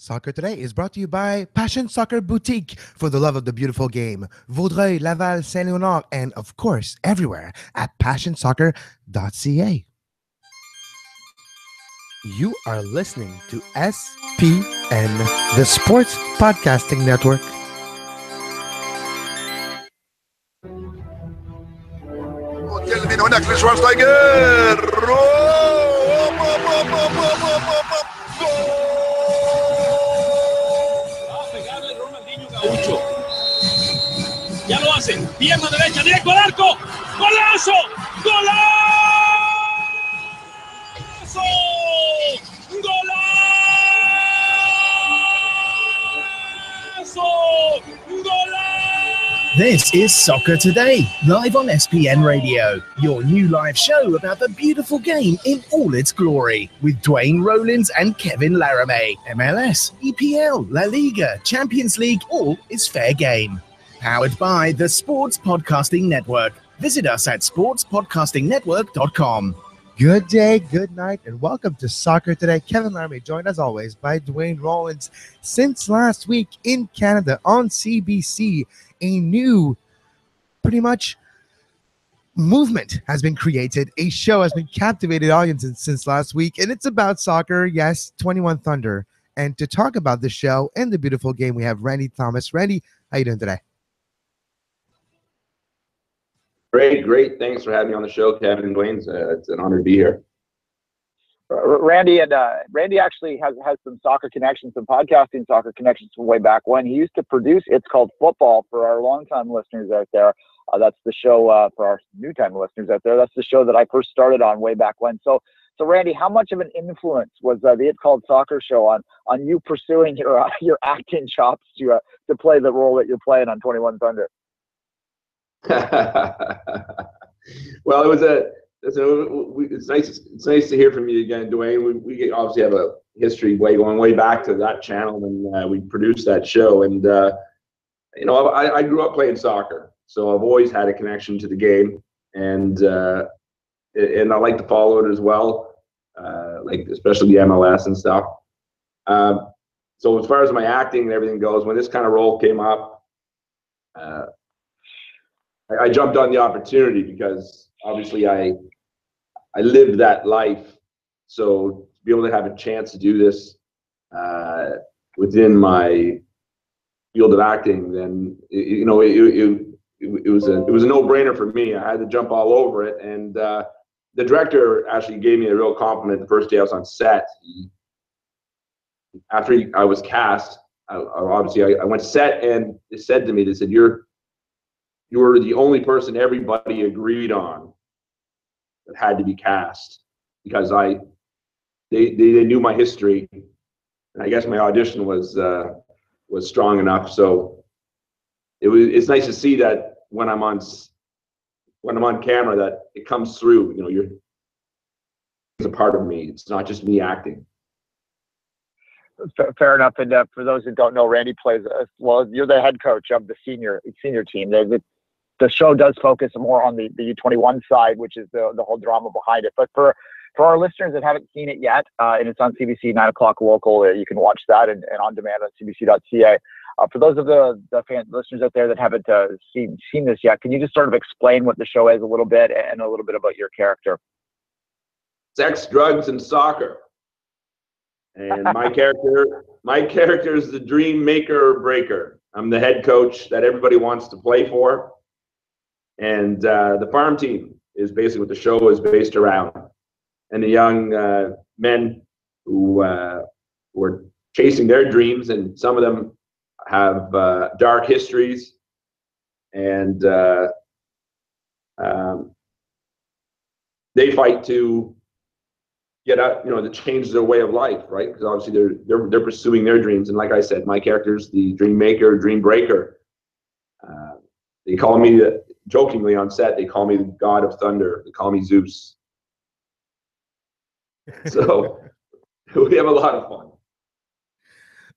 Soccer Today is brought to you by Passion Soccer Boutique for the love of the beautiful game. Vaudreuil, Laval, Saint-Léonard, and of course, everywhere at passionsoccer.ca. You are listening to SPN, the Sports Podcasting Network. Ya lo hacen, pierna derecha, directo al arco, golazo, golazo, golazo, golazo. This is Soccer Today, live on SPN Radio, your new live show about the beautiful game in all its glory, with Duane, Rollins and Kevin Laramee. MLS, EPL, La Liga, Champions League, all is fair game. Powered by the Sports Podcasting Network. Visit us at sportspodcastingnetwork.com. Good day, good night, and welcome to Soccer Today. Kevin Laramee, joined as always by Duane Rollins. Since last week in Canada on CBC, a new, pretty much, movement has been created. A show has been captivated audiences since last week, and it's about soccer, yes, 21 Thunder. And to talk about the show and the beautiful game, we have Randy Thomas. Randy, how you doing today? Great. Thanks for having me on the show, Kevin and Duane. It's an honor to be here. Randy actually has some soccer connections, some podcasting soccer connections from way back when. He used to produce It's Called Football for our longtime listeners out there. That's the show for our new time listeners out there. That's the show that I first started on way back when. So Randy, how much of an influence was the It's Called Soccer show on you pursuing your acting chops to play the role that you're playing on 21 Thunder? Well, it's nice to hear from you again, Duane. We obviously have a history going way back to that channel when we produced that show, and I grew up playing soccer, so I've always had a connection to the game, and I like to follow it as well, like especially the MLS and stuff. So as far as my acting and everything goes, when this kind of role came up, I jumped on the opportunity because obviously I lived that life. So to be able to have a chance to do this within my field of acting, then it was a no-brainer for me. I had to jump all over it, and the director actually gave me a real compliment the first day I was on set. After I was cast, I went to set, and they said to me, they said, you were the only person everybody agreed on that had to be cast, because they knew my history, and I guess my audition was strong enough. So it's nice to see that when I'm on camera that it comes through. It's a part of me. It's not just me acting. Fair enough. And for those who don't know, Randy plays you're the head coach of the senior team. The show does focus more on the U21 side, which is the whole drama behind it. But for our listeners that haven't seen it yet, and it's on CBC 9 o'clock local, you can watch that and on demand on cbc.ca. For those of the listeners out there that haven't seen this yet, can you just sort of explain what the show is a little bit and a little bit about your character? Sex, drugs, and soccer. And my character is the dream maker or breaker. I'm the head coach that everybody wants to play for. And the farm team is basically what the show is based around. And the young men who were chasing their dreams, and some of them have dark histories, and they fight to get out, to change their way of life, right? Because obviously they're pursuing their dreams. And like I said, my character's the dream maker, dream breaker. They call me, jokingly on set, they call me the God of Thunder. They call me Zeus. So we have a lot of fun.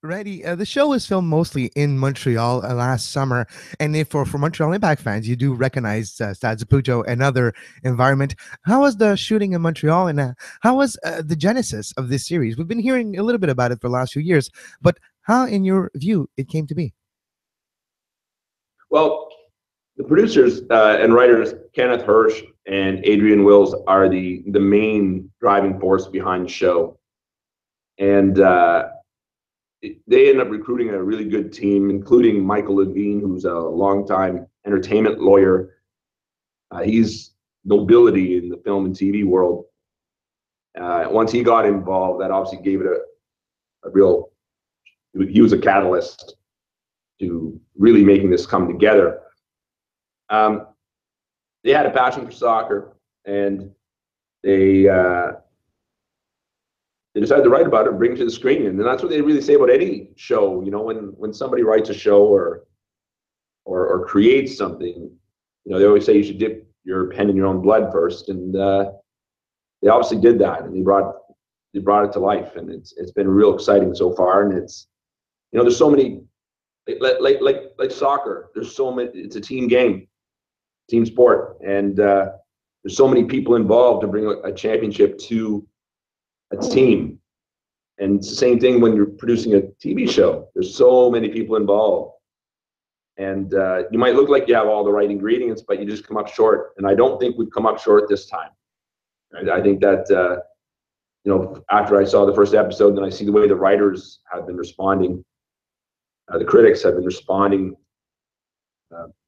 Randy, the show was filmed mostly in Montreal last summer, and if for Montreal Impact fans, you do recognize Stade Saputo and other environment. How was the shooting in Montreal, and how was the genesis of this series? We've been hearing a little bit about it for the last few years, but how, in your view, it came to be? Well, the producers and writers, Kenneth Hirsch and Adrian Wills, are the main driving force behind the show. And they ended up recruiting a really good team, including Michael Levine, who's a longtime entertainment lawyer. He's nobility in the film and TV world. Once he got involved, that obviously gave it a real, he was a catalyst to really making this come together. They had a passion for soccer, and they decided to write about it and bring it to the screen. And that's what they really say about any show. You know, when somebody writes a show or creates something, you know, they always say you should dip your pen in your own blood first. And they obviously did that, and they brought it to life. And it's been real exciting so far. And it's, you know, there's so many, like soccer, there's so many, it's a team game, team sport. And there's so many people involved to bring a championship to a team. And it's the same thing when you're producing a TV show. There's so many people involved, and you might look like you have all the right ingredients, but you just come up short. And I don't think we've come up short this time. I think that you know, after I saw the first episode, and I see the way the writers have been responding, the critics have been responding,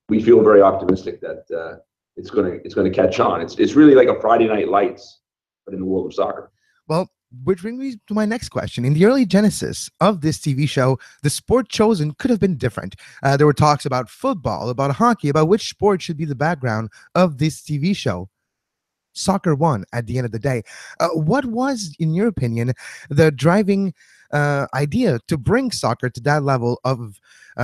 we feel very optimistic that it's going to catch on. It's really like a Friday Night Lights, but in the world of soccer. Well, which brings me to my next question. In the early genesis of this TV show, the sport chosen could have been different. There were talks about football, about hockey, about which sport should be the background of this TV show. Soccer won at the end of the day. What was, in your opinion, the driving idea to bring soccer to that level of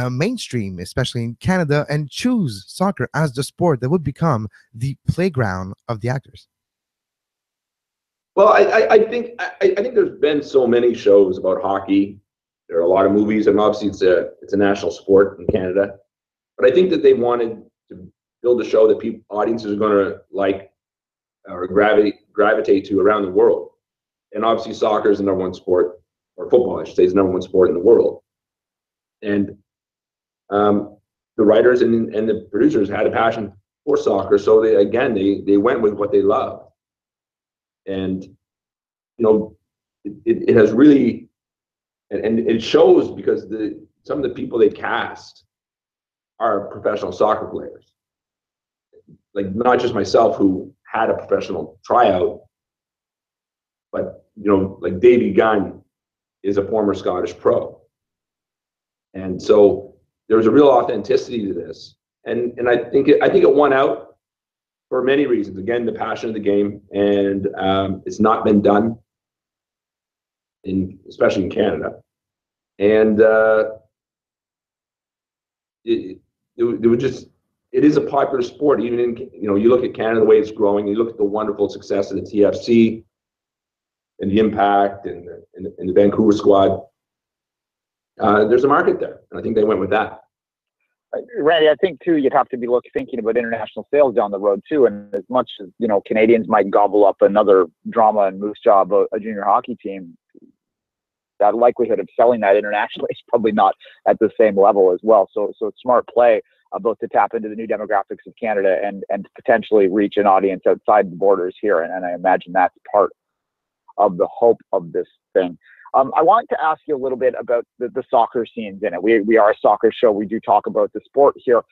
mainstream, especially in Canada, and choose soccer as the sport that would become the playground of the actors? Well, I think there's been so many shows about hockey. There are a lot of movies, and obviously it's a national sport in Canada. But I think that they wanted to build a show that audiences are going to like or gravitate to around the world. And obviously soccer is the number one sport, or football, I should say, is the number one sport in the world. And the writers and the producers had a passion for soccer, so they went with what they loved. And you know, it has really, and it shows, because some of the people they cast are professional soccer players. Like, not just myself, who had a professional tryout, but you know, like Davy Gunn is a former Scottish pro, and so there's a real authenticity to this, and I think it won out for many reasons. Again, the passion of the game, and it's not been done especially in Canada, and it is a popular sport. Even in, you know, you look at Canada, the way it's growing, you look at the wonderful success of the TFC and the Impact and the Vancouver squad. There's a market there, and I think they went with that. Randy, I think too, you'd have to be thinking about international sales down the road too. And as much as, you know, Canadians might gobble up another Drama and Moose Job, a junior hockey team, that likelihood of selling that internationally is probably not at the same level as well. So it's smart play both to tap into the new demographics of Canada and potentially reach an audience outside the borders here. And I imagine that's part of the hope of this thing. I wanted to ask you a little bit about the soccer scenes in it. We are a soccer show. We do talk about the sport here.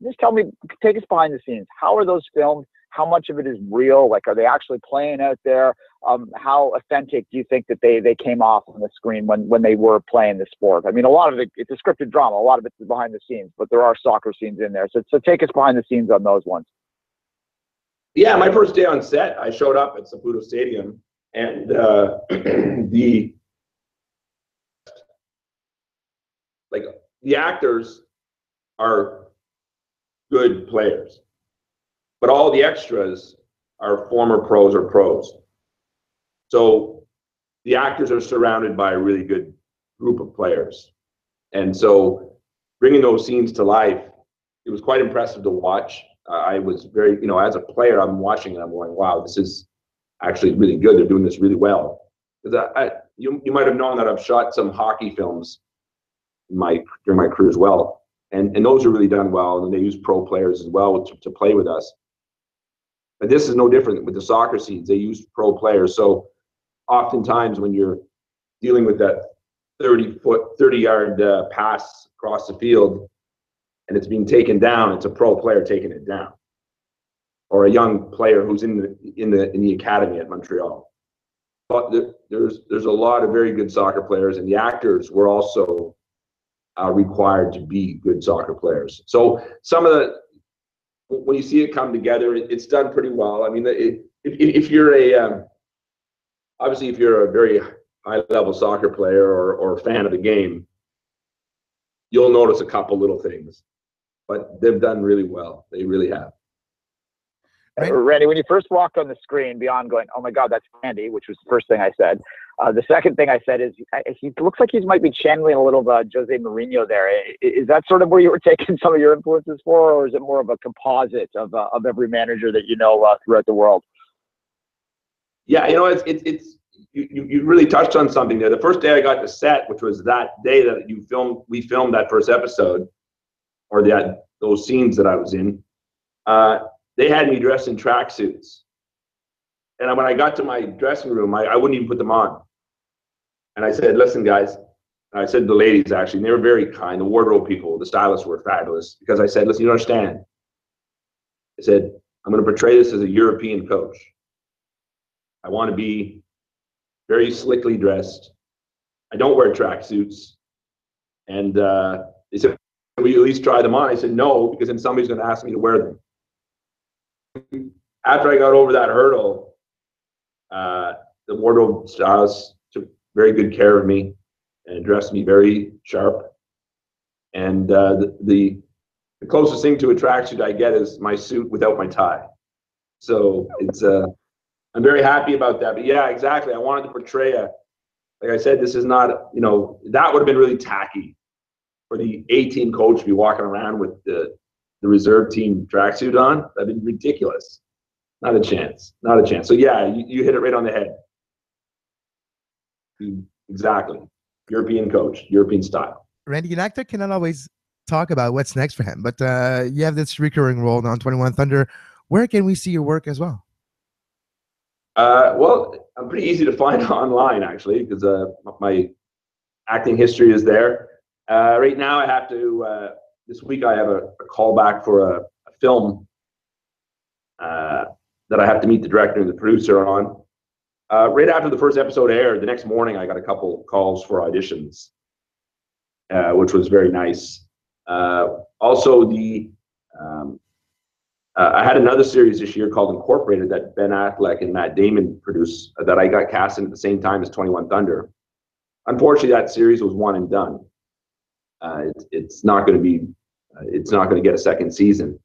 Just tell me, take us behind the scenes. How are those filmed? How much of it is real? Like, are they actually playing out there? How authentic do you think that they came off on the screen when they were playing the sport? I mean, a lot of it's a scripted drama. A lot of it's behind the scenes, but there are soccer scenes in there. So take us behind the scenes on those ones. Yeah, my first day on set, I showed up at Saputo Stadium, and the actors are good players, but all the extras are former pros or pros. So the actors are surrounded by really good group of players. And so bringing those scenes to life, it was quite impressive to watch. I was very, as a player, I'm watching and I'm going, wow, this is actually really good. They're doing this really well. Because you might have known that I've shot some hockey films during my career as well. And those are really done well. And they use pro players as well to play with us. But this is no different with the soccer scenes. They use pro players. So oftentimes when you're dealing with that 30-yard pass across the field and it's being taken down, it's a pro player taking it down, or a young player who's in the academy at Montreal. But there's a lot of very good soccer players, and the actors were also required to be good soccer players. So when you see it come together, it's done pretty well. I mean, if you're obviously if you're a very high-level soccer player or fan of the game, you'll notice a couple little things, but they've done really well. They really have. Randy, when you first walked on the screen, beyond going, oh my God, that's Randy, which was the first thing I said. The second thing I said is he looks like he might be channeling a little of Jose Mourinho there. Is that sort of where you were taking some of your influences for, or is it more of a composite of every manager that you know throughout the world? Yeah, you really touched on something there. The first day I got to set, which was that day that we filmed that first episode, or those scenes that I was in. They had me dressed in tracksuits. And when I got to my dressing room, I wouldn't even put them on. And I said, listen, guys, and I said to the ladies, actually, and they were very kind. The wardrobe people, the stylists were fabulous, because I said, listen, you don't understand. I said, I'm going to portray this as a European coach. I want to be very slickly dressed. I don't wear tracksuits. And they said, will you at least try them on? I said, no, because then somebody's going to ask me to wear them. After I got over that hurdle, the wardrobe stylist took very good care of me and dressed me very sharp. And the closest thing to a tracksuit I get is my suit without my tie. So it's I'm very happy about that. But yeah, exactly. I wanted to portray like I said, this is not, that would have been really tacky for the A-team coach to be walking around with the reserve team tracksuit on. That'd be ridiculous. Not a chance. Not a chance. So yeah, you hit it right on the head. Exactly. European coach, European style. Randy, an actor cannot always talk about what's next for him, but you have this recurring role on 21 Thunder. Where can we see your work as well? Well, I'm pretty easy to find online, actually, because my acting history is there. Right now, I have to, this week I have a callback for a film that I have to meet the director and the producer on. Right after the first episode aired, the next morning I got a couple calls for auditions, which was very nice. Also, I had another series this year called Incorporated that Ben Affleck and Matt Damon produced that I got cast in at the same time as 21 Thunder. Unfortunately, that series was one and done. It's not going to get a second season.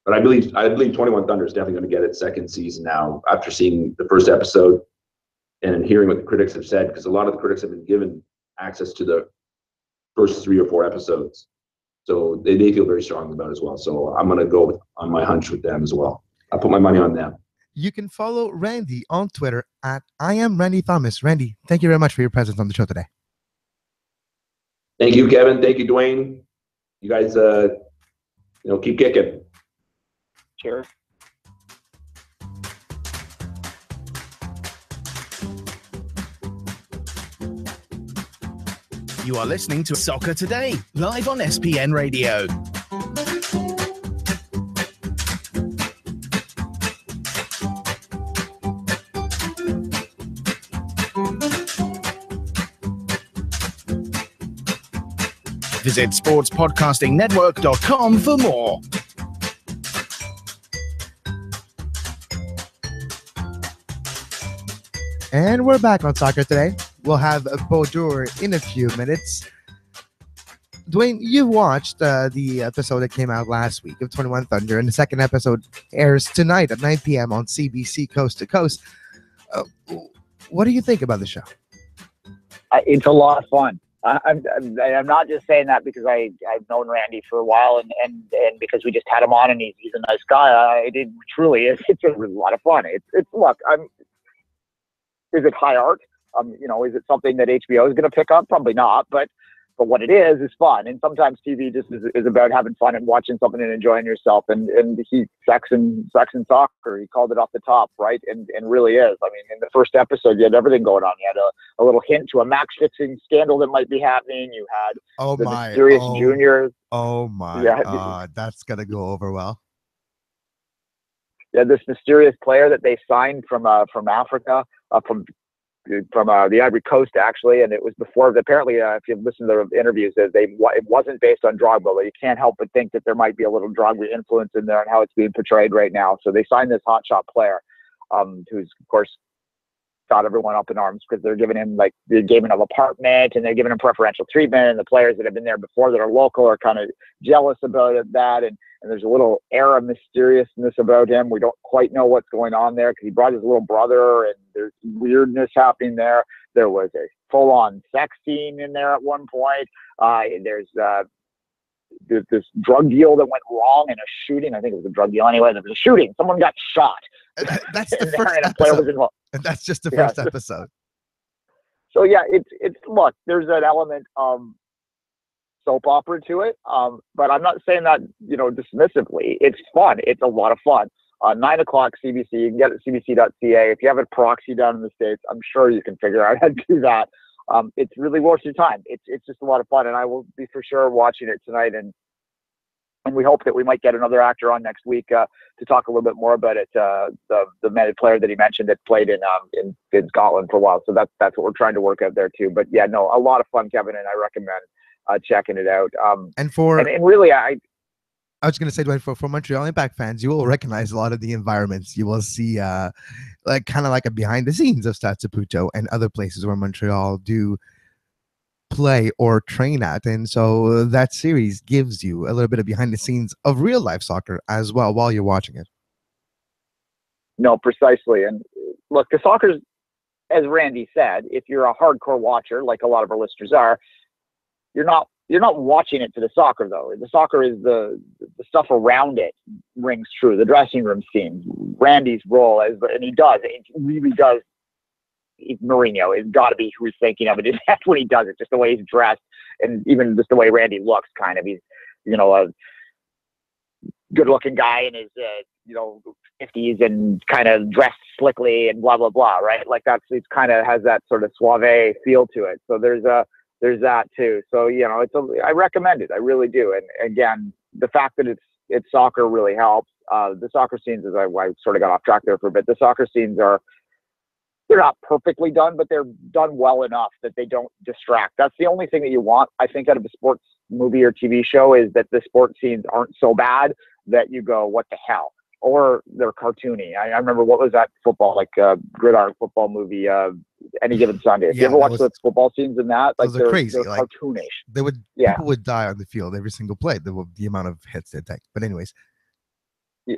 But I believe 21 Thunder is definitely going to get its second season now after seeing the first episode and hearing what the critics have said, because a lot of the critics have been given access to the first 3 or 4 episodes. So they feel very strongly about it as well. So I'm going to go on my hunch with them as well. I'll put my money on them. You can follow Randy on Twitter at I am Randy Thomas. Randy, thank you very much for your presence on the show today. Thank you, Kevin. Thank you, Duane. You guys, keep kicking. Cheers. You are listening to Soccer Today, live on SPN Radio. Visit sportspodcastingnetwork.com for more. And we're back on Soccer Today. We'll have Beau Dure in a few minutes. Duane, you watched the episode that came out last week of 21 Thunder, and the second episode airs tonight at 9 p.m. on CBC Coast to Coast. What do you think about the show? It's a lot of fun. I'm not just saying that because I've known Randy for a while and because we just had him on and he's a nice guy. It truly is. It's a lot of fun. It's look. Is it high art? Is it something that HBO is going to pick up? Probably not. But what it is fun. And sometimes TV just is about having fun and watching something and enjoying yourself. And he sex and soccer. He called it off the top, right? And really is. I mean, in the first episode, you had everything going on. You had a little hint to a match fixing scandal that might be happening. You had mysterious juniors. Oh my! That's gonna go over well. Yeah, this mysterious player that they signed from Africa, from the Ivory Coast, actually, and it was before. Apparently, if you listen to the interviews, it wasn't based on Drogba, but you can't help but think that there might be a little Drogba influence in there and how it's being portrayed right now. So they signed this hotshot player, who's of course got everyone up in arms because they gave him an apartment and they're giving him preferential treatment. And the players that have been there before that are local are kind of jealous about that. And there's a little air of mysteriousness about him. We don't quite know what's going on there because he brought his little brother and there's weirdness happening there. There was a full-on sex scene in there at one point. There's this drug deal that went wrong and a shooting. I think it was a drug deal anyway. There was a shooting. Someone got shot. That's the first episode. And that's just the first episode. So yeah, it's look, there's an element of soap opera to it. But I'm not saying that, dismissively. It's fun. It's a lot of fun. 9 o'clock CBC, you can get it at cbc.ca. If you have a proxy down in the States, I'm sure you can figure out how to do that. It's really worth your time. It's just a lot of fun, and I will be for sure watching it tonight. And we hope that we might get another actor on next week to talk a little bit more about it. The man player that he mentioned that played in Scotland for a while. So that's what we're trying to work out there too. But yeah, no, a lot of fun, Kevin, and I recommend checking it out. And really, I was going to say, Duane, for Montreal Impact fans, you will recognize a lot of the environments. You will see kind of like a behind the scenes of Stade Saputo and other places where Montreal do play or train at. And so that series gives you a little bit of behind the scenes of real life soccer as well while you're watching it. No, precisely. And look, the soccer's, as Randy said, if you're a hardcore watcher, like a lot of our listeners are, you're not watching it for the soccer, though. The soccer is the stuff around it rings true. The dressing room scene, Randy's role, and he really does. Mourinho, it's got to be who he's thinking of. And that's when he does it, just the way he's dressed, and even just the way Randy looks. Kind of, he's a good-looking guy in his 50s and kind of dressed slickly and blah blah blah, right? Like it kind of has that sort of suave feel to it. So there's that too. So I recommend it. I really do. And again, the fact that it's soccer really helps. The soccer scenes, I sort of got off track there for a bit. The soccer scenes they're not perfectly done, but they're done well enough that they don't distract. That's the only thing that you want, I think, out of a sports movie or TV show is that the sports scenes aren't so bad that you go, what the hell? Or they're cartoony. I remember, what was that football, gridiron football movie, Any Given Sunday? If you ever watch the football scenes in that, they're crazy. They're cartoonish. People would die on the field every single play, the amount of hits they take. But anyways. Yeah.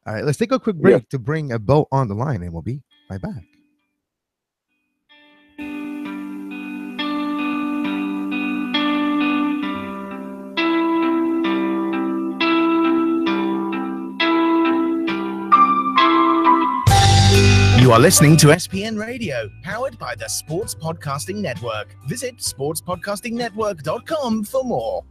All right, let's take a quick break to bring a Beau on the line, and we'll be right back. You are listening to SPN Radio, powered by the Sports Podcasting Network. Visit sportspodcastingnetwork.com for more.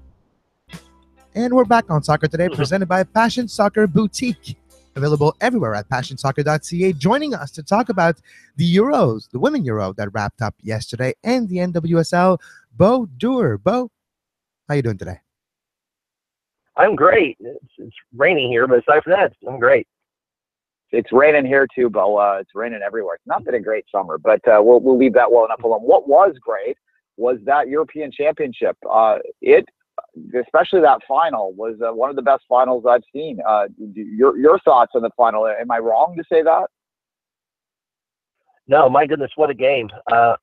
And we're back on Soccer Today, presented by Passion Soccer Boutique. Available everywhere at passionsoccer.ca. Joining us to talk about the Euros, the Women Euro that wrapped up yesterday, and the NWSL, Beau Dure. Beau, how you doing today? I'm great. It's raining here, but aside from that, I'm great. It's raining here too, Beau. It's raining everywhere. It's not been a great summer, but we'll leave that well enough alone. What was great was that European Championship. Especially that final, was one of the best finals I've seen. Your thoughts on the final? Am I wrong to say that? No, my goodness, what a game.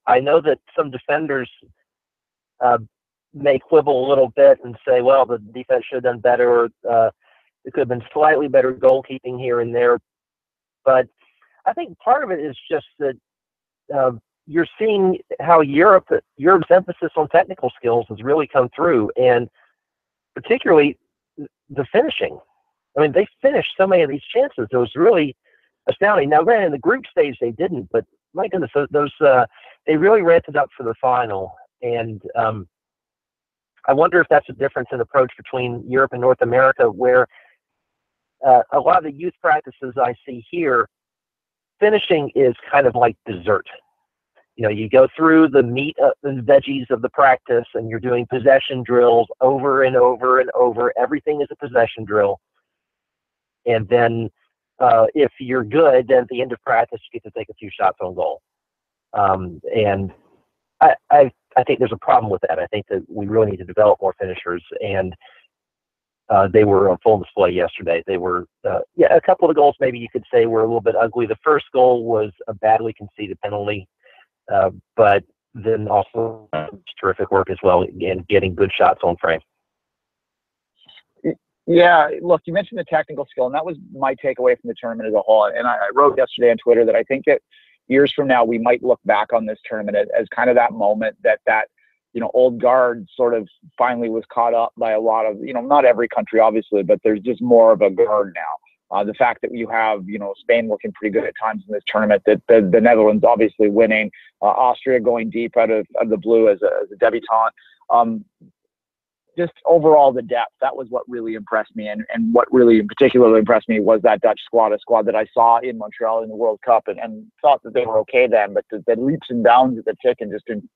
I know that some defenders may quibble a little bit and say, well, the defense should have done better. It could have been slightly better goalkeeping here and there. But I think part of it is just that you're seeing how Europe's emphasis on technical skills has really come through, and particularly the finishing. I mean, they finished so many of these chances. It was really astounding. Now, granted, in the group stage they didn't, but my goodness, those they really ramped it up for the final. And I wonder if that's a difference in approach between Europe and North America, where a lot of the youth practices I see here, finishing is kind of like dessert. You know, you go through the meat and veggies of the practice, and you're doing possession drills over and over and over. Everything is a possession drill. And then if you're good, then at the end of practice, you get to take a few shots on goal. And I think there's a problem with that. I think that we really need to develop more finishers, and they were on full display yesterday. They were, a couple of the goals maybe you could say were a little bit ugly. The first goal was a badly conceded penalty, but then also terrific work as well, and getting good shots on frame. Yeah, look, you mentioned the technical skill, and that was my takeaway from the tournament as a whole. And I wrote yesterday on Twitter that I think that years from now, we might look back on this tournament as kind of that moment that old guard sort of finally was caught up by a lot of, not every country, obviously, but there's just more of a guard now. The fact that you have, Spain looking pretty good at times in this tournament, that the Netherlands obviously winning, Austria going deep out of the blue as a debutante. Just overall the depth, that was what really impressed me. And what really particularly impressed me was that Dutch squad, a squad that I saw in Montreal in the World Cup and thought that they were okay then, but the leaps and bounds that they've taken just in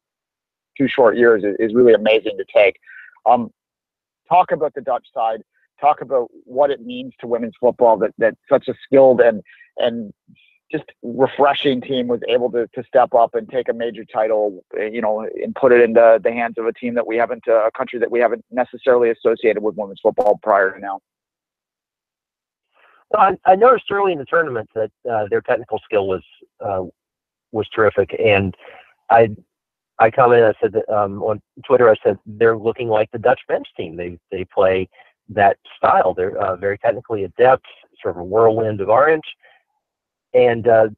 2 short years is really amazing to take. Talk about the Dutch side, talk about what it means to women's football that such a skilled and just refreshing team was able to step up and take a major title, and put it into the hands of a team that a country that we haven't necessarily associated with women's football prior to now. Well, I noticed early in the tournament that their technical skill was terrific, and I commented. I said that, on Twitter. I said they're looking like the Dutch bench team. They play that style. They're very technically adept, sort of a whirlwind of orange. And a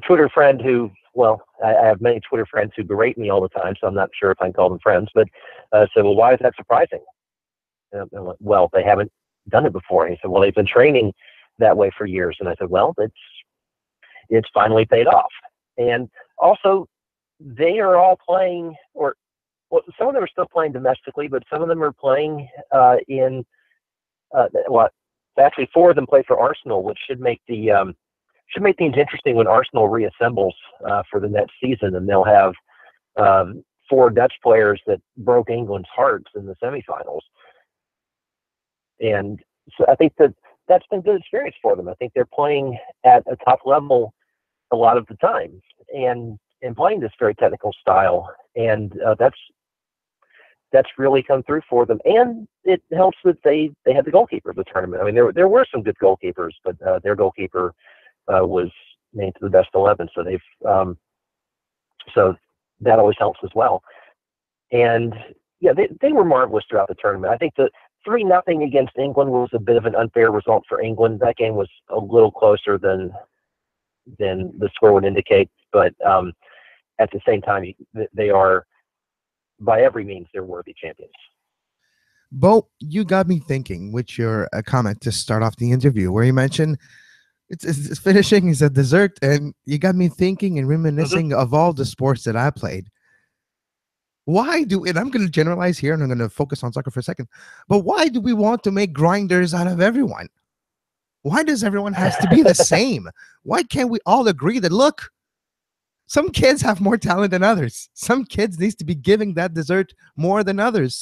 Twitter friend who, well, I have many Twitter friends who berate me all the time, so I'm not sure if I can call them friends, but said, well, why is that surprising? And I'm like, well, they haven't done it before. And he said, well, they've been training that way for years. And I said, well, it's finally paid off. And also, they are all playing, some of them are still playing domestically, but some of them are playing actually 4 of them play for Arsenal, which should make things interesting when Arsenal reassembles for the next season, and they'll have 4 Dutch players that broke England's hearts in the semifinals. And so I think that's been a good experience for them. I think they're playing at a top level a lot of the time, and playing this very technical style, and that's really come through for them. And it helps that they had the goalkeeper of the tournament. I mean, there were some good goalkeepers, but their goalkeeper was named to the best 11. So so that always helps as well. And yeah, they were marvelous throughout the tournament. I think the 3-0 against England was a bit of an unfair result for England. That game was a little closer than the score would indicate, but at the same time, they are, by every means, they're worthy champions. Beau, you got me thinking with your comment to start off the interview where you mentioned it's finishing is a dessert, and you got me thinking and reminiscing of all the sports that I played. And I'm going to generalize here and I'm going to focus on soccer for a second, but why do we want to make grinders out of everyone? Why does everyone has to be the same? Why can't we all agree that, look, some kids have more talent than others. Some kids needs to be giving that dessert more than others.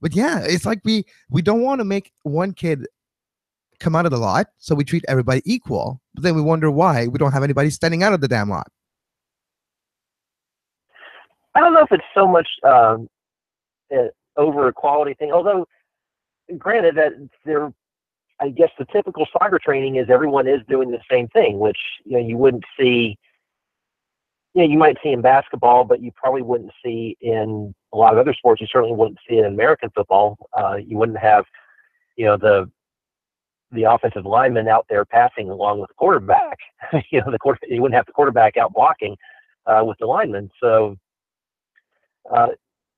But yeah, it's like we don't want to make one kid come out of the lot, so we treat everybody equal. But then we wonder why we don't have anybody standing out of the damn lot. I don't know if it's so much over equality thing, although granted that I guess the typical soccer training is everyone is doing the same thing, which you wouldn't see. You might see in basketball, but you probably wouldn't see in a lot of other sports. You certainly wouldn't see it in American football. You wouldn't have, the the offensive lineman out there passing along with the quarterback. You wouldn't have the quarterback out blocking with the lineman. So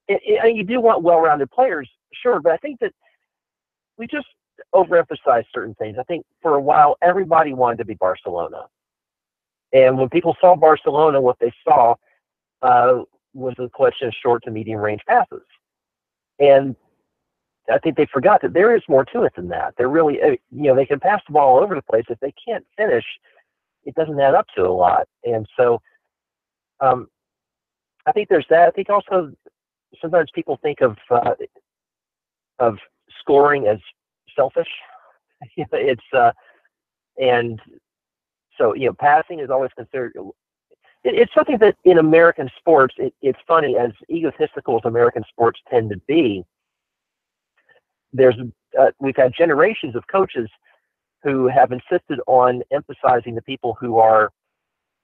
you do want well-rounded players, sure, but I think that we just overemphasize certain things. I think for a while everybody wanted to be Barcelona, and when people saw Barcelona, what they saw was a collection of short to medium range passes, and I think they forgot that there is more to it than that. They're really, they can pass the ball all over the place. If they can't finish, it doesn't add up to a lot. And so I think there's that. I think also sometimes people think of scoring as selfish. And so, passing is always considered. It's something that in American sports, it's funny, as egotistical as American sports tend to be. We've had generations of coaches who have insisted on emphasizing the people who are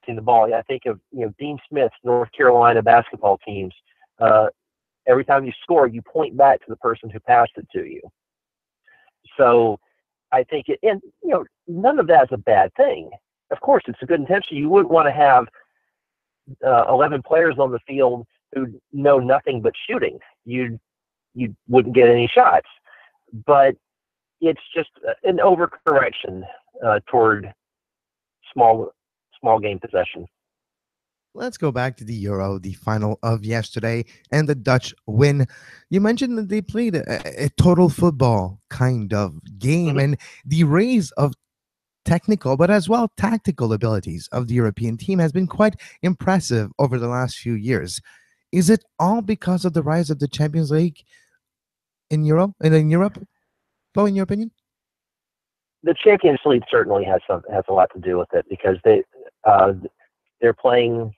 in the ball. I think of Dean Smith's North Carolina basketball teams. Every time you score, you point back to the person who passed it to you. So I think none of that is a bad thing. Of course, it's a good intention. You wouldn't want to have 11 players on the field who know nothing but shooting. You wouldn't get any shots. But it's just an overcorrection toward small game possession. Let's go back to the Euro, the final of yesterday, and the Dutch win. You mentioned that they played a total football kind of game, and the raise of technical but as well tactical abilities of the European team has been quite impressive over the last few years. Is it all because of the rise of the Champions League in Europe? Beau, in your opinion? The Champions League certainly has a lot to do with it, because they're playing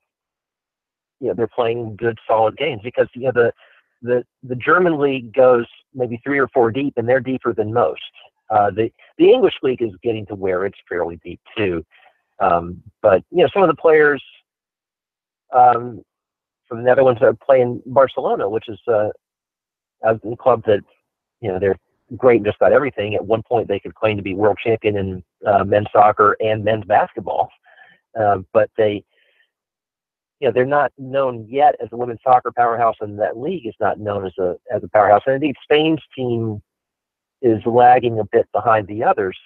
good, solid games. Because the German league goes maybe 3 or 4 deep, and they're deeper than most. The English league is getting to where it's fairly deep too. But some of the players from the Netherlands are playing Barcelona, which is a club that they're great in just about everything. At one point, they could claim to be world champion in men's soccer and men's basketball, but they're not known yet as a women's soccer powerhouse, and that league is not known as a powerhouse. And indeed, Spain's team is lagging a bit behind the others.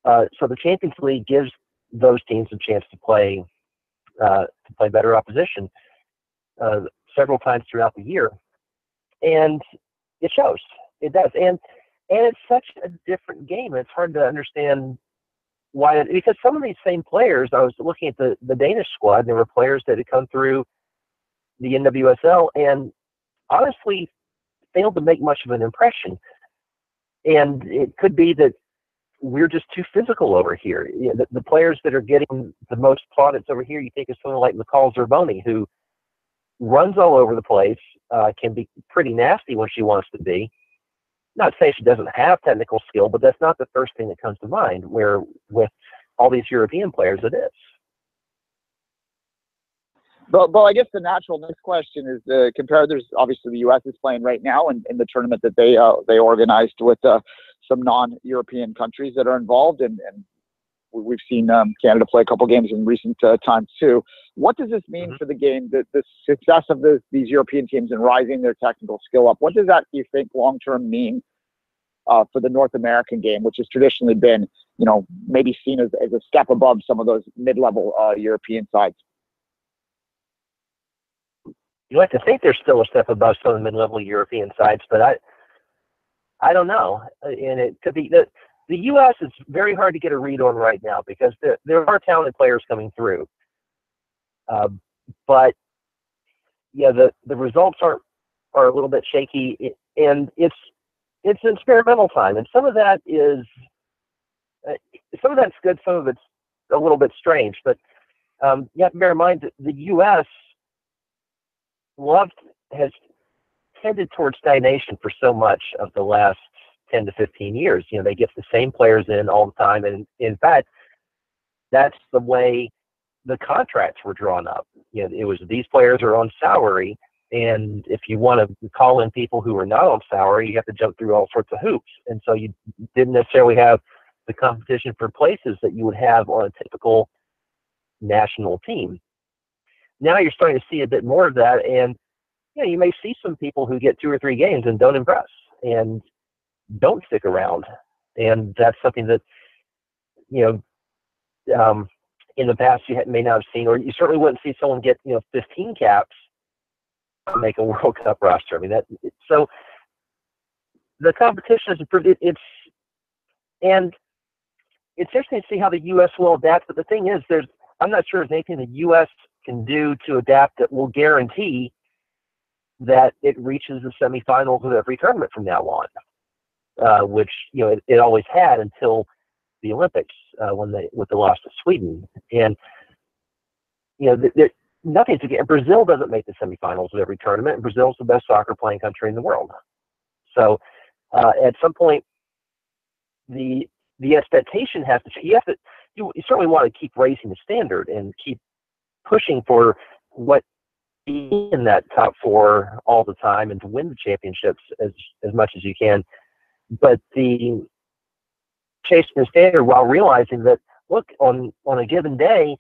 So the Champions League gives those teams a chance to play better opposition several times throughout the year, and it shows. It does, and it's such a different game. It's hard to understand why, because some of these same players, I was looking at the Danish squad, and there were players that had come through the NWSL and honestly failed to make much of an impression. And it could be that we're just too physical over here. The players that are getting the most plaudits over here, you think of someone like Nicole Zerboni, who runs all over the place, can be pretty nasty when she wants to be. Not to say she doesn't have technical skill, but that's not the first thing that comes to mind, where with all these European players it is. But I guess the natural next question is there's obviously the U.S. is playing right now in the tournament that they organized with some non-European countries that are involved, and we've seen Canada play a couple games in recent times too. What does this mean for the game, the success of these European teams and rising their technical skill up? What does that, do you think, long-term mean for the North American game, which has traditionally been, maybe seen as a step above some of those mid-level European sides? You like to think they're still a step above some of the mid-level European sides, but I don't know. And it could be that the U.S. is very hard to get a read on right now, because there are talented players coming through. But yeah, the results are a little bit shaky, and it's an experimental time, and some of that is that's good, some of it's a little bit strange. But you have to bear in mind that the U.S. has tended towards stagnation for so much of the last 10 to 15 years. They get the same players in all the time, and in fact, that's the way the contracts were drawn up. It was, these players are on salary, and if you want to call in people who are not on salary, you have to jump through all sorts of hoops. And so you didn't necessarily have the competition for places that you would have on a typical national team. Now you're starting to see a bit more of that, and you may see some people who get 2 or 3 games and don't impress and don't stick around, and that's something that in the past you may not have seen, or you certainly wouldn't see someone get 15 caps to make a World Cup roster. I mean so the competition has improved. And it's interesting to see how the U.S. will adapt. But the thing is, I'm not sure there's anything the U.S. can do to adapt that will guarantee that it reaches the semifinals of every tournament from now on, which it always had until the Olympics with the loss to Sweden. And nothing's again. Brazil doesn't make the semifinals of every tournament, and Brazil's the best soccer playing country in the world. So at some point, the expectation has to change. You certainly want to keep raising the standard and keep pushing for what in that top 4 all the time and to win the championships as much as you can. But the chasing the standard while realizing that, look, on a given day,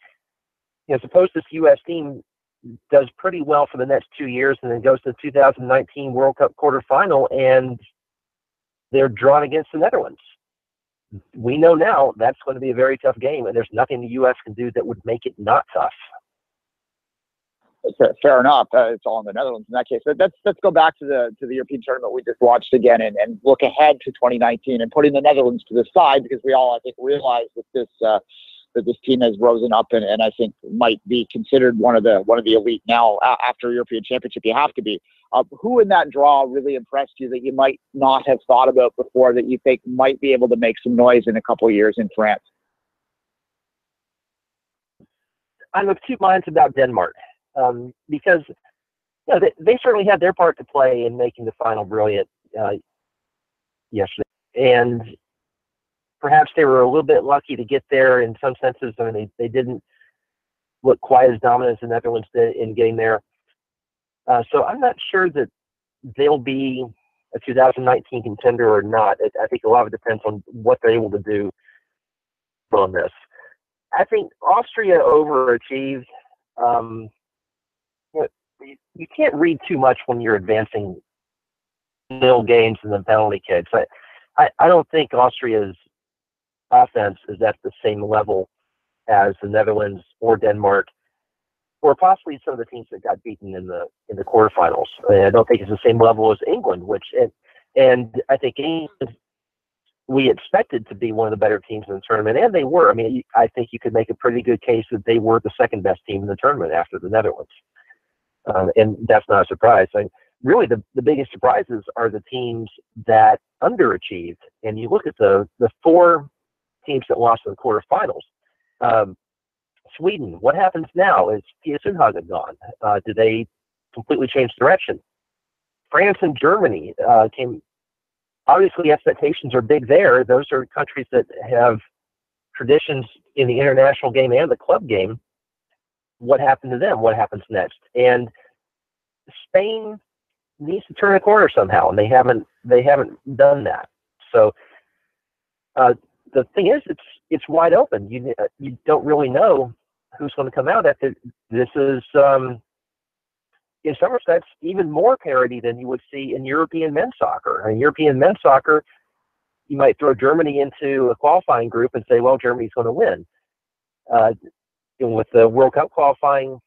suppose this U.S. team does pretty well for the next 2 years and then goes to the 2019 World Cup quarterfinal and they're drawn against the Netherlands. We know now that's going to be a very tough game, and there's nothing the U.S. can do that would make it not tough. Fair enough. It's all in the Netherlands in that case. But let's go back to the European tournament we just watched again and look ahead to 2019 and putting the Netherlands to the side, because we all, I think, realize that this team has risen up and I think might be considered one of the elite now after a European Championship. You have to be. Who in that draw really impressed you that you might not have thought about before that you think might be able to make some noise in a couple of years in France? I'm of 2 minds about Denmark because they certainly had their part to play in making the final brilliant yesterday, and perhaps they were a little bit lucky to get there in some senses. I mean, they didn't look quite as dominant as the Netherlands did in getting there. So I'm not sure that they'll be a 2019 contender or not. I think a lot of it depends on what they're able to do on this. I think Austria overachieved. You can't read too much when you're advancing nil games and then penalty kicks. I don't think Austria's offense is at the same level as the Netherlands or Denmark, or possibly some of the teams that got beaten in the quarterfinals. I don't think it's the same level as England, and I think England we expected to be one of the better teams in the tournament, and they were. I mean, I think you could make a pretty good case that they were the second best team in the tournament after the Netherlands, and that's not a surprise. I mean, really, the biggest surprises are the teams that underachieved, and you look at the 4 teams that lost in the quarterfinals. Sweden, what happens now? Is Pia Sundhage gone? Do they completely change direction? France and Germany came. Obviously, expectations are big there. Those are countries that have traditions in the international game and the club game. What happened to them? What happens next? And Spain needs to turn a corner somehow, and they haven't done that. So the thing is, it's wide open. You don't really know who's going to come out. This is in some respects even more parity than you would see in European men's soccer. In European men's soccer, you might throw Germany into a qualifying group and say, well, Germany's going to win. With the World Cup qualifying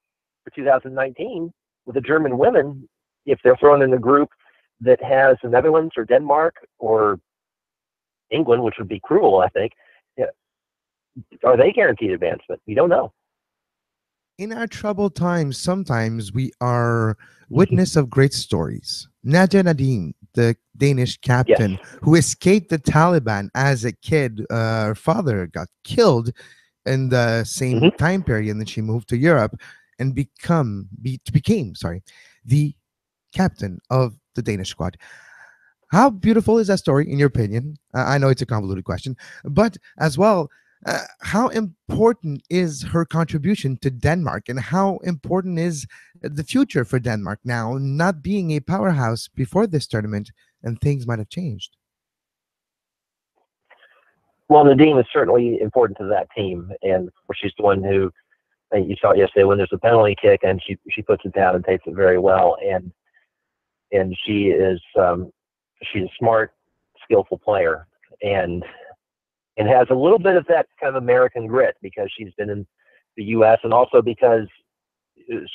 for 2019, with the German women, if they're thrown in a group that has the Netherlands or Denmark or England, which would be cruel, I think, are they guaranteed advancement? We don't know. In our troubled times, sometimes we are witness of great stories. Nadia Nadim, the Danish captain, Yes, who escaped the Taliban as a kid. Her father got killed in the same time period, and then she moved to Europe and became the captain of the Danish squad. How beautiful is that story, in your opinion? I know it's a convoluted question, but as well, how important is her contribution to Denmark, and how important is the future for Denmark now, not being a powerhouse before this tournament, and things might have changed? Well, Nadim is certainly important to that team, and she's the one who, you saw it yesterday when there's a penalty kick, and she puts it down and takes it very well, and she is she's a smart, skillful player, and has a little bit of that kind of American grit because she's been in the U.S. and also because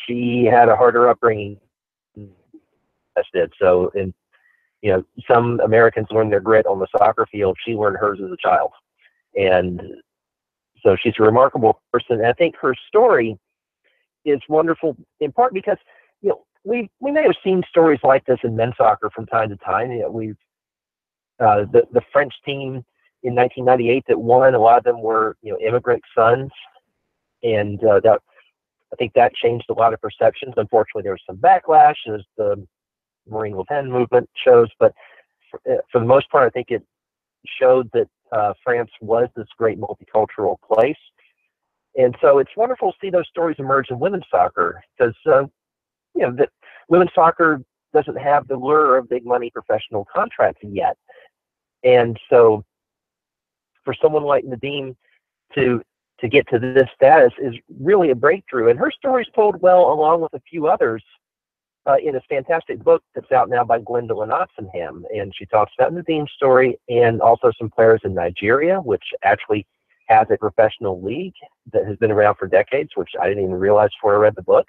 she had a harder upbringing than us did. So, and some Americans learn their grit on the soccer field. She learned hers as a child, and so she's a remarkable person. And I think her story is wonderful in part because we may have seen stories like this in men's soccer from time to time. We've the French team in 1998 that won. A lot of them were immigrant sons, and that I think that changed a lot of perceptions. Unfortunately, there was some backlash as the Marine Le Pen movement shows, but for the most part, I think it showed that France was this great multicultural place. And so it's wonderful to see those stories emerge in women's soccer because, that women's soccer doesn't have the lure of big money professional contracts yet. And so for someone like Nadim to get to this status is really a breakthrough. And her story's told well along with a few others in a fantastic book that's out now by Gwendolyn Oxenham. And she talks about Nadim's story and also some players in Nigeria, which actually has a professional league that has been around for decades, which I didn't even realize before I read the book,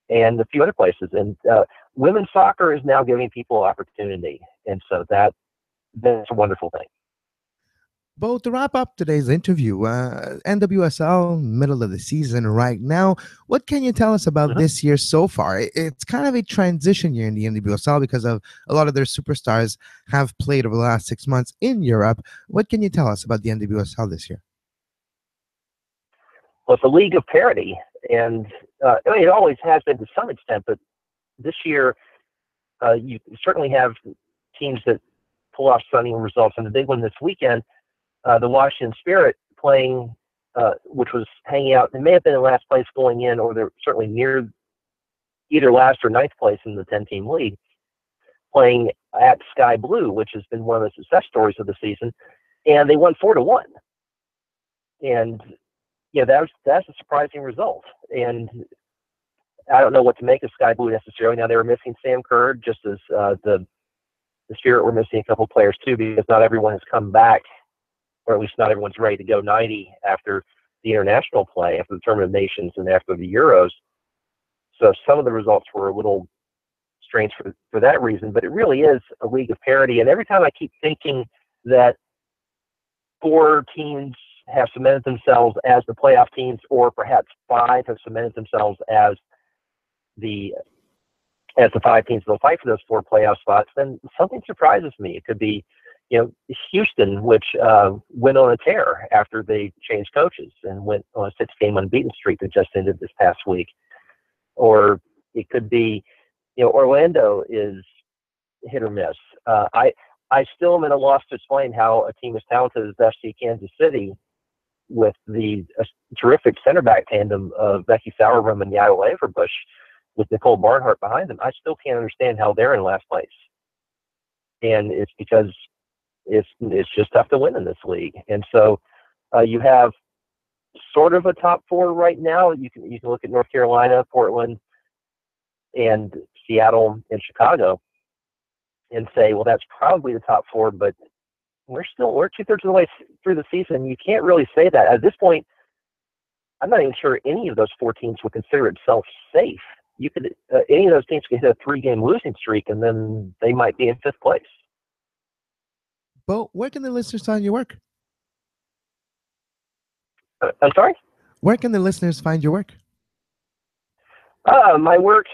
and a few other places. And women's soccer is now giving people opportunity. And so that's a wonderful thing. Beau, to wrap up today's interview, NWSL, middle of the season right now. What can you tell us about this year so far? It's kind of a transition year in the NWSL because of a lot of their superstars have played over the last 6 months in Europe. What can you tell us about the NWSL this year? Well, it's a league of parity, and it always has been to some extent, but this year you certainly have teams that pull off stunning results. And the big one this weekend, the Washington Spirit playing, which was hanging out. They may have been in last place going in, or they're certainly near either last or ninth place in the 10-team league, playing at Sky Blue, which has been one of the success stories of the season. And they won 4-1. And that's a surprising result. And I don't know what to make of Sky Blue necessarily. Now, they were missing Sam Kerr, just as the Spirit were missing a couple players too, because not everyone has come back, or at least not everyone's ready to go 90 after the international play, after the Tournament of Nations and after the Euros. So some of the results were a little strange for that reason, but it really is a league of parity. And every time I keep thinking that 4 teams have cemented themselves as the playoff teams, or perhaps 5 have cemented themselves as the 5 teams that'll fight for those 4 playoff spots, then something surprises me. It could be, Houston, which went on a tear after they changed coaches and went on a 6-game unbeaten streak that just ended this past week. Or it could be, Orlando is hit or miss. I still am at a loss to explain how a team as talented as FC Kansas City, with the terrific center back tandem of Becky Sauerbrunn and Yael Averbuch, with Nicole Barnhart behind them, I still can't understand how they're in last place. And it's because it's just tough to win in this league. And so you have sort of a top 4 right now. You can look at North Carolina, Portland, and Seattle and Chicago and say, well, that's probably the top 4, but we're 2/3 of the way through the season. You can't really say that. At this point, I'm not even sure any of those 4 teams would consider itself safe. You could any of those teams could hit a 3-game losing streak, and then they might be in 5th place. Beau, where can the listeners find your work? I'm sorry? Where can the listeners find your work? My work,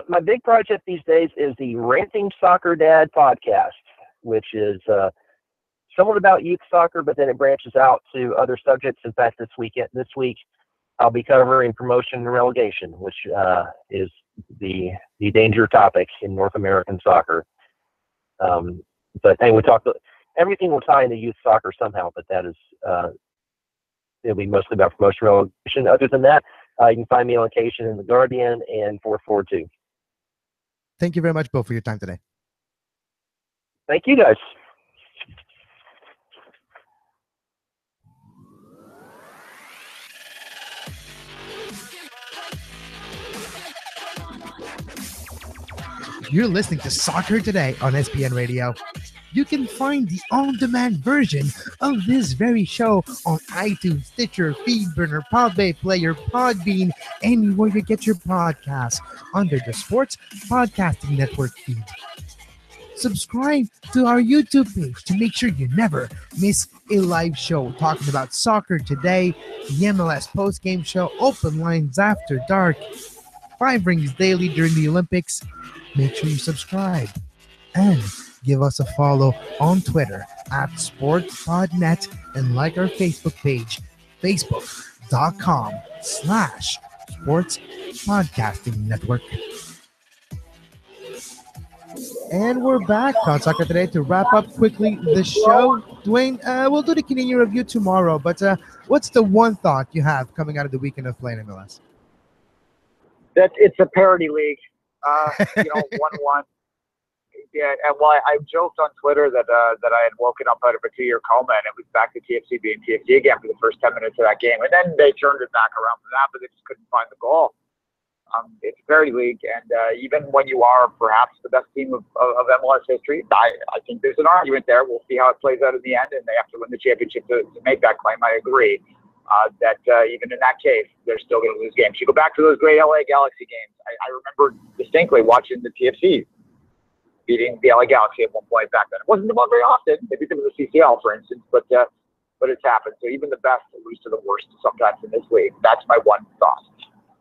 my big project these days is the Ranting Soccer Dad podcast, which is somewhat about youth soccer, but then it branches out to other subjects. In fact, this week I'll be covering promotion and relegation, which is the danger topic in North American soccer. But anyway, everything will tie into youth soccer somehow, but that is it'll be mostly about promotion and relegation. Other than that, you can find me on occasion in The Guardian and 442. Thank you very much, Beau, for your time today. Thank you, guys. You're listening to Soccer Today on SPN Radio. You can find the on-demand version of this very show on iTunes, Stitcher, Feedburner, Podbay Player, Podbean, anywhere you get your podcasts under the Sports Podcasting Network feed. Subscribe to our YouTube page to make sure you never miss a live show talking about soccer today, the MLS post-game show, open lines after dark, 5 rings daily during the Olympics. Make sure you subscribe and give us a follow on Twitter at SportsPodNet and like our Facebook page, facebook.com/Sports Podcasting Network. And we're back on Soccer Today to wrap up quickly the show. Duane, we'll do the Canadian review tomorrow, but what's the one thought you have coming out of the weekend of playing MLS? That it's a parity league. 1-1. Yeah, and while I joked on Twitter that I had woken up out of a 2-year coma and it was back to TFC being TFC again for the first 10 minutes of that game, and then they turned it back around from that, but they just couldn't find the goal. It's a parity league, and even when you are perhaps the best team of MLS history, I think there's an argument there. We'll see how it plays out in the end, and they have to win the championship to make that claim. I agree that even in that case, they're still going to lose games. You go back to those great LA Galaxy games. I remember distinctly watching the TFC beating the LA Galaxy at one point back then. It wasn't about very often. They beat them in the CCL, for instance, but it's happened. So even the best lose to the worst sometimes in this league. That's my one thought.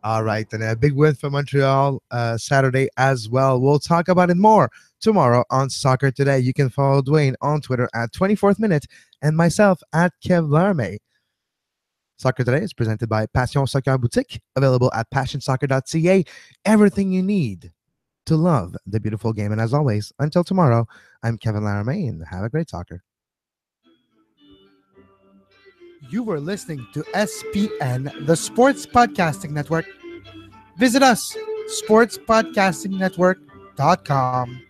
All right, and a big win for Montreal Saturday as well. We'll talk about it more tomorrow on Soccer Today. You can follow Duane on Twitter at 24th Minute and myself at Kev Laramee. Soccer Today is presented by Passion Soccer Boutique, available at passionsoccer.ca. Everything you need to love the beautiful game. And as always, until tomorrow, I'm Kevin Laramee, and have a great soccer. You were listening to SPN, the Sports Podcasting Network. Visit us, sportspodcastingnetwork.com.